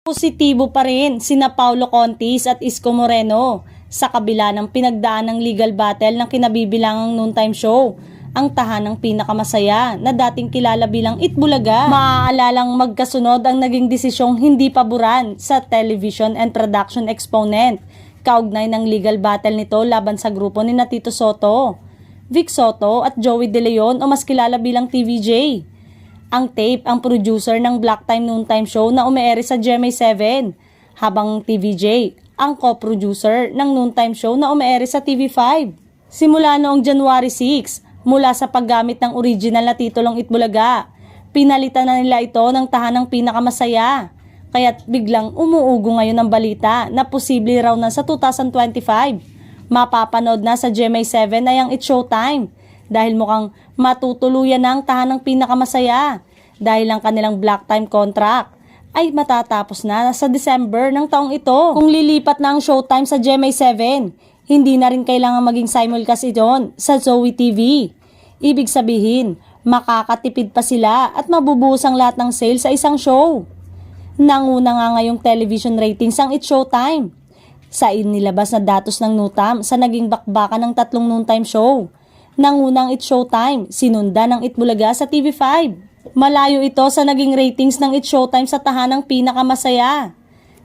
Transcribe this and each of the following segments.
Positibo pa rin sina Paulo Contis at Isko Moreno sa kabila ng pinagdaan ng legal battle ng kinabibilangang noontime show, ang tahanang pinakamasaya na dating kilala bilang Itbulaga. Maaalalang magkasunod ang naging desisyong hindi paboran sa television and production exponent kaugnay ng legal battle nito laban sa grupo ni Tito Sotto, Vic Sotto at Joey De Leon o mas kilala bilang TVJ. Ang tape ang producer ng Black Time Noontime Show na umeere sa GMA7, habang TVJ ang co-producer ng Noontime Show na umeere sa TV5. Simula noong January 6, mula sa paggamit ng original na titulong Itbulaga, pinalitan na nila ito ng tahanang pinakamasaya. Kaya't biglang umuugo ngayon ang balita na posible raw na sa 2025, mapapanood na sa GMA7 ay ang It's Showtime. Dahil mukhang matutuluyan na ang tahanang pinakamasaya dahil ang kanilang Black Time contract ay matatapos na sa December ng taong ito. Kung lilipat na ang Showtime sa GMA7, hindi na rin kailangan maging simulcast ito sa Zoe TV. Ibig sabihin, makakatipid pa sila at mabubuhos ang lahat ng sales sa isang show. Nanguna nga ngayong television ratings ang It's Showtime sa inilabas na datos ng NUTAM sa naging bakbakan ng tatlong noontime show. Nangunang It's Showtime, sinundan ng Itbulaga sa TV5. Malayo ito sa naging ratings ng It's Showtime sa tahanang pinakamasaya.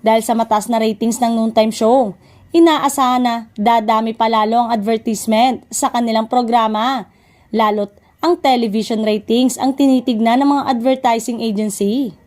Dahil sa mataas na ratings ng noontime show, inaasahan na dadami pa lalo ang advertisement sa kanilang programa. Lalo't ang television ratings ang tinitignan ng mga advertising agency.